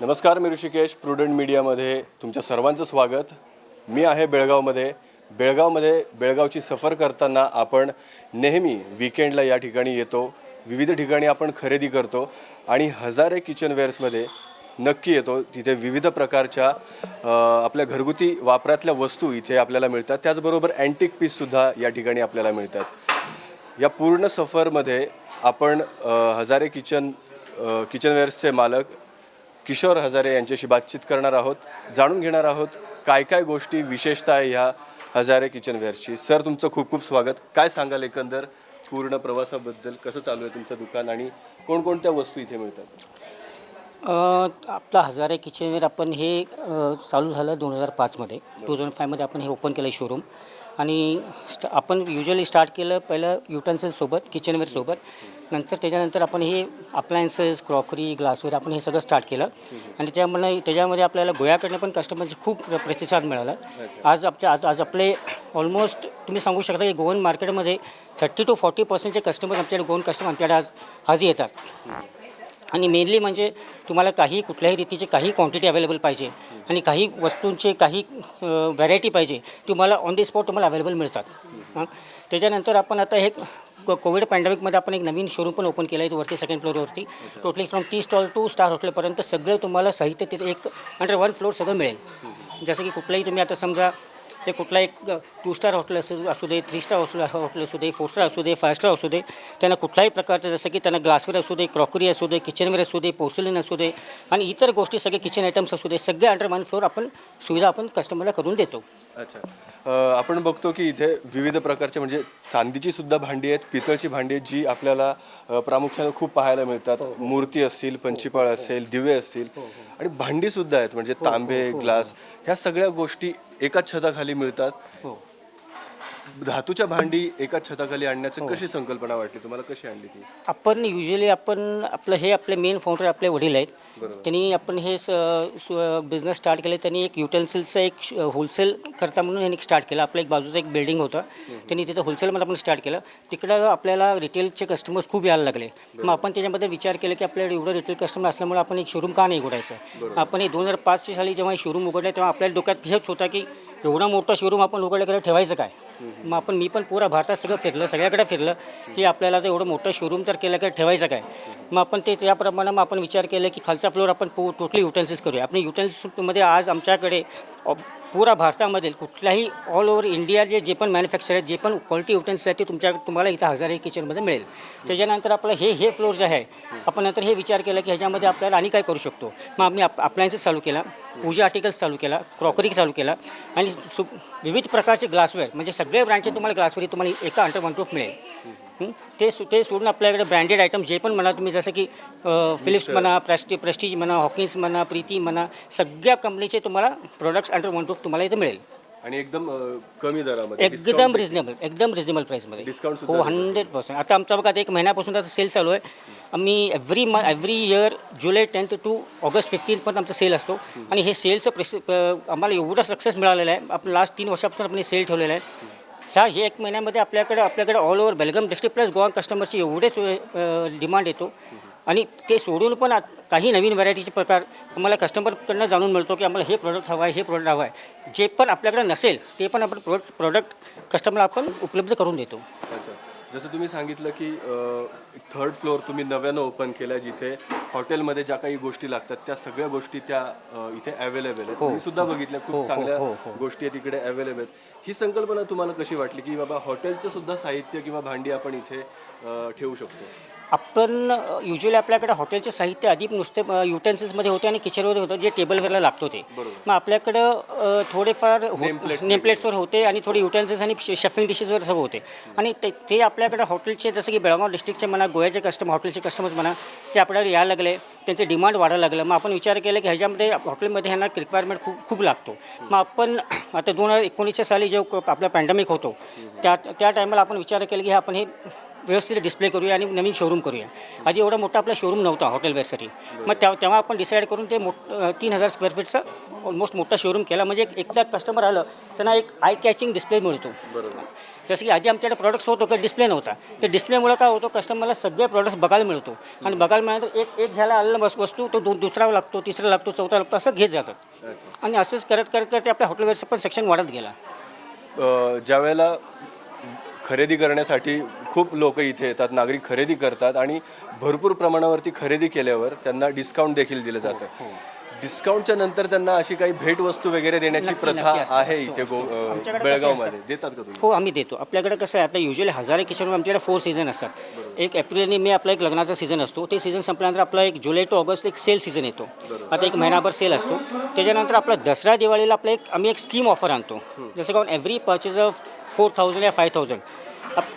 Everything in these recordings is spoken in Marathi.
नमस्कार, मी ऋषिकेश. प्रुडंट मीडियामध्ये तुमच्या सर्वांचं स्वागत. मी आहे बेळगावमध्ये. बेळगावची सफर करताना आपण नेहमी वीकेंडला या ठिकाणी येतो. विविध ठिकाणी आपण खरेदी करतो आणि हजारे किचनवेअर्समध्ये नक्की येतो. तिथे विविध प्रकारच्या आपल्या घरगुती वापरातल्या वस्तू इथे आपल्याला मिळतात. त्याचबरोबर अँटिक पीससुद्धा या ठिकाणी आपल्याला मिळतात. या पूर्ण सफरमध्ये आपण हजारे किचनवेअर्सचे मालक किशोर हजारे यांच्याशी बातचीत करणार आहोत. जाणून घेणार आहोत काय काय गोष्टी विशेषतः ह्या हजारे किचनवेअर्सची. सर, तुमचं खूप खूप स्वागत. काय सांगाल एकंदर पूर्ण प्रवासाबद्दल? कसं चालू आहे तुमचं दुकान आणि कोणकोणत्या वस्तू इथे मिळतात? आपला हजारे किचनवेअर आपण हे चालू झालं 2005मध्ये. 2005मध्ये आपण हे ओपन केलं शोरूम. आणि आपण युजली स्टार्ट केलं पहिलं युटेन्सिल्ससोबत, किचनवेअरसोबत. नंतर त्याच्यानंतर आपण हे अप्लायन्सेस, क्रॉकरी, ग्लासवेअर आपण हे सगळं स्टार्ट केलं. आणि त्याच्यामध्ये आपल्याला गोव्याकडनं पण कस्टमरचे खूप प्रतिसाद मिळाला. आज आपले ऑलमोस्ट तुम्ही सांगू शकता की गोवन मार्केटमध्ये 30 to 40% कस्टमर आमच्याकडे, गोवन कस्टमर आमच्याकडे आज येतात. आणि मेनली म्हणजे तुम्हाला कुठल्याही रीतीची काही क्वांटिटी अवेलेबल पाहिजे आणि काही वस्तूंचे काही व्हरायटी पाहिजे, तुम्हाला ऑन दी स्पॉट तुम्हाला अवेलेबल मिळतात. त्याच्यानंतर आपण आता हे कोविड पॅन्डेमिकमध्ये आपण एक नवीन शोरूम पण ओपन केलं आहे वरती, सेकंड फ्लोअरवरती. Totally from tea stall to star हॉटेलपर्यंत सगळं तुम्हाला साहित्य तिथे एक अंडर वन फ्लोअर सगळं मिळेल. जसं की कुठलाही तुम्ही आता समजा ते कुठला एक 2 स्टार हॉटेल असू दे, 3 स्टार हॉटेल असू दे, 4 स्टार असू दे, 5 स्टार असू दे, त्यांना कुठल्याही प्रकारचं जसं की त्यांना ग्लासवेअर असू दे, क्रॉकरी असू दे, किचनवेअर असू दे, पोर्सिलिन असू दे आणि इतर गोष्टी सगळे किचन आयटम्स असू दे, सगळे अंडर वन फ्लोअर आपण सुविधा आपण कस्टमरला करून देतो. अच्छा, आपण बघतो की इथे विविध प्रकारचे म्हणजे चांदीची सुद्धा भांडी आहेत, पितळची भांडी आहेत, जी आपल्याला प्रामुख्याने खूप पाहायला मिळतात. मूर्ती असतील, पंचीपाळ असेल, दिवे असतील आणि भांडी सुद्धा आहेत, म्हणजे तांबे, ग्लास, ह्या सगळ्या गोष्टी एकाच छताखाली मिळतात. धातूच्या भांडी एकाच छताखाली आणण्याची कशी संकल्पना वाटली तुम्हाला? कशी आणली ती? आपण युजली आपले मेन फाउंडर आपले वडील आहेत. त्यांनी आपण हे बिझनेस स्टार्ट केले. त्यांनी एक युटेन्सिल्सचं एक होलसेल करता म्हणून यांनी स्टार्ट केलं. आपलं एक बाजूचं एक बिल्डिंग होतं, त्यांनी तिथं होलसेलमध्ये आपण स्टार्ट केलं. तिकडं आपल्याला रिटेलचे कस्टमर्स खूप यायला लागले. मग आपण त्याच्यामध्ये विचार केला की आपल्याला एवढं रिटेल कस्टमर असल्यामुळे आपण एक शोरूम का नाही उघडायचं. आपण हे 2005 साली जेव्हा शोरूम उघडलं तेव्हा आपल्या डोक्यात हेच होता की एवढा मोठा शोरूम आपण उघडल्याकडे ठेवायचं काय. मग मी पण पुरा भारतात सगळ्याकडे फिरलं की आपल्याला तर एवढं मोठं शोरूम तर केलं की ठेवायचं काय. मग आपण त्याप्रमाणे मग आपण विचार केला की खालचा फ्लोअर आपण टोटली युटेन्सिल्स करूया. आपण युटेन्सिल्समध्ये आज आमच्याकडे पुरा भारतामध्ये कुठल्याही ऑल ओव्हर इंडिया जे पण मॅन्युफॅक्चर आहेत, जे पण क्वालिटी युटेन्सिल्स आहेत ते तुम्हाला इथं हजारे किचनमध्ये मिळेल. त्याच्यानंतर आपलं हे फ्लोअर जे आहे, आपण नंतर हे विचार केला की ह्याच्यामध्ये आपल्याला आणि काय करू शकतो. मग आम्ही अप्लायन्सेस चालू केला, पूजा आर्टिकल्स चालू केला, क्रॉकरी चालू केला आणि विविध प्रकारचे ग्लासवेअर, म्हणजे सगळे ब्रँडचे तुम्हाला ग्लासवेअर तुम्हाला एका अंडर वन रूफ मिळेल. ते सोडून आपल्याकडे ब्रँडेड आयटम जे पण म्हणा तुम्ही, जसं की फिलिप्स म्हणा, प्रेस्टीज म्हणा, हॉकिन्स म्हणा, प्रीती म्हणा, सगळ्या कंपनीचे तुम्हाला प्रोडक्ट्स अंडर वन रूफ तुम्हाला इथं मिळेल. आणि एकदम कमी दरामध्ये, एकदम रिजनेबल प्राईसमध्ये. हो, 100%. आता आमचा बघा आता 1 महिन्यापासून आता सेल चालू आहे. आम्ही every year July 10th to August 15th पण आमचा सेल असतो. आणि हे सेलचं आम्हाला एवढं सक्सेस मिळालेलं आहे. आपण लास्ट 3 वर्षापासून आपण सेल ठेवलेलं आहे. हे 1 महिन्यामध्ये आपल्याकडे ऑल ओव्हर बेलगाम डिस्ट्रिक्ट प्लस गोवा कस्टमरची एवढेच डिमांड येतो. आणि ते सोडून पण काही नवीन व्हरायटीचे प्रकार आम्हाला कस्टमरकडनं जाणून मिळतो की आम्हाला हे प्रोडक्ट हवं आहे, हे प्रोडक्ट हवं आहे. जे पण आपल्याकडे नसेल ते पण आपण प्रोडक्ट कस्टमरला आपण उपलब्ध करून देतो. अच्छा, जसं तुम्ही सांगितलं की 3rd फ्लोअर तुम्ही नव्यानं ओपन केलं आहे, जिथे हॉटेलमध्ये ज्या काही गोष्टी लागतात त्या सगळ्या गोष्टी त्या इथे अवेलेबल आहेत. मी सुद्धा बघितल्या, खूप चांगल्या गोष्टी आहेत इकडे अवेलेबल. ही संकल्पना तुम्हाला कशी वाटली की बाबा हॉटेलचं सुद्धा साहित्य किंवा भांडी आपण इथे ठेवू शकतो? आपण युजली आपल्याकडे हॉटेलचे साहित्य आधी नुसते युटेन्सिल्समध्ये होते आणि किचनमध्ये होतं, जे टेबलवरला लागतो ते. मग आपल्याकडं थोडेफार नेमप्लेट्सवर होते आणि थोडे युटेन्सिल्स आणि शेफिंग डिशेसवर सगळं होते. आणि ते आपल्याकडे हॉटेलचे, जसं की बेळगाव डिस्ट्रिक्टचे म्हणा, गोव्याचे हॉटेलचे कस्टमर्स म्हणा, ते आपल्याकडे यायला लागले, त्यांचे डिमांड वाढायला लागलं. मग आपण विचार केला की ह्याच्यामध्ये हॉटेलमध्ये ह्यांना रिक्वायरमेंट खूप लागतो. मग आपण आता 2019 साली जेव्हा आपला पॅन्डेमिक होतो त्या टायमाला आपण विचार केला की आपण हे व्यवस्थित डिस्प्ले करूया आणि नवीन शोरूम करूया. आधी एवढा मोठा आपला शोरूम नव्हता हॉटेलवेअरसाठी. मग तेव्हा आपण डिसाईड करून ते 3000 स्क्वेअर फीटचा ऑलमोस्ट मोठा शोरूम केला. म्हणजे एकदा कस्टमर आलं त्यांना एक आय कॅचिंग डिस्प्ले मिळतो. जसं की आधी आमच्याकडे प्रॉडक्ट्स होतो का डिस्प्ले नव्हता. ते डिस्प्लेमुळे काय होतो, कस्टमरला सगळे प्रॉडक्ट्स बघायला मिळतो आणि बघायला मिळालं एक एक घ्यायला आलेला वस्तू तो दुसरा लागतो, तिसरा लागतो, चौथा लागतो, असं घेत जातात. आणि असंच करत करत करत आपल्या हॉटेलवेअरचं पण सेक्शन वाढत गेला. ज्यावेळेला खरेदी करण्यासाठी खूप लोक इथे येतात, नागरिक खरेदी करतात आणि भरपूर प्रमाणावरती खरेदी केल्यावर त्यांना डिस्काउंट देखील दिलं जातं. डिस्काउंटच्या नंतर त्यांना अशी काही भेटवस्तू वगैरे देण्याची नक्की, प्रथा नक्की असते, आहे असतो, इथे आमच्याकडे कसं बेळगावमध्ये देतात का तुम्ही? हो, आम्ही देतो. आपल्याकडे कसं आहे, आता युजली 1000 किचनवर आमच्याकडे 4 सीझन असतात. एक एप्रिल आणि मे आपला एक लग्नाचा सीझन असतो. ते सीझन संपल्यानंतर आपला एक जुलै टू ऑगस्ट एक सेल सीझन येतो. आता एक महिनाभर सेल असतो. त्याच्यानंतर आपला दसरा दिवाळीला आपला आम्ही एक स्कीम ऑफर आणतो. जसं का एव्हरी पर्चेस ऑफ 4000 या 5000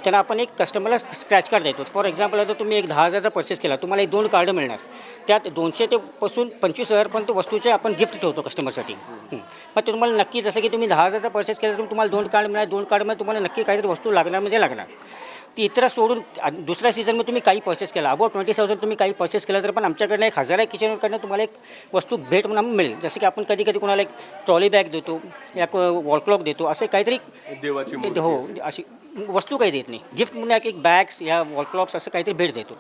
त्यांना आपण एक कस्टमरला स्क्रॅच कार्ड देतो. फॉर एक्झाम्पल आता तुम्ही एक 10,000चा परचेस केला, तुम्हाला एक 2 कार्ड मिळणार. त्यात 200 ते पासून 25,000पर्यंत वस्तूचे आपण गिफ्ट ठेवतो कस्टमरसाठी. मग तुम्हाला नक्की जसं की तुम्ही 10,000चा परचेस केला तर तुम्हाला 2 कार्ड मिळणार. 2 कार्डमध्ये तुम्हाला नक्की काहीतरी वस्तू लागणार म्हणजे लागणार. ती इतर सोडून दुसऱ्या सीझनमध्ये तुम्ही काही परचेस केला, अबाउट 20,000 तुम्ही काही परचेस केला तर पण आमच्याकडनं एक 1000 किचनकडनं तुम्हाला एक वस्तू भेट म्हणून मिळेल. जसं की आपण कधी कधी कोणाला एक ट्रॉली बॅग देतो या वॉल क्लॉक देतो, असे काहीतरी देवाची मूर्ती. हो अशी वस्तू काही देत नाही. गिफ्ट म्हणून एक बॅग्स या वॉल क्लॉक्स असं काहीतरी भेट देतो.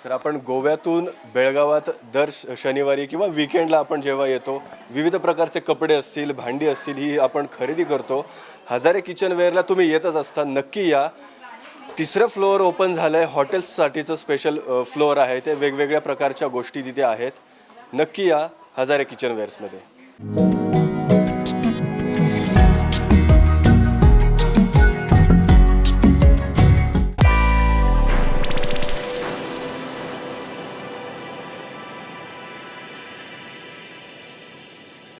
तर आपण गोव्यातून बेळगावात दर शनिवारी किंवा विकेंडला आपण जेव्हा येतो, विविध प्रकारचे कपडे असतील, भांडी असतील, ही आपण खरेदी करतो. हजारे किचनवेअरला तुम्ही येतच असता, नक्की या. 3रं फ्लोअर ओपन झालं आहे, हॉटेल्ससाठीचं स्पेशल फ्लोअर आहे. ते वेगवेगळ्या प्रकारच्या गोष्टी तिथे आहेत. नक्की या हजारे किचनवेअर्समध्ये.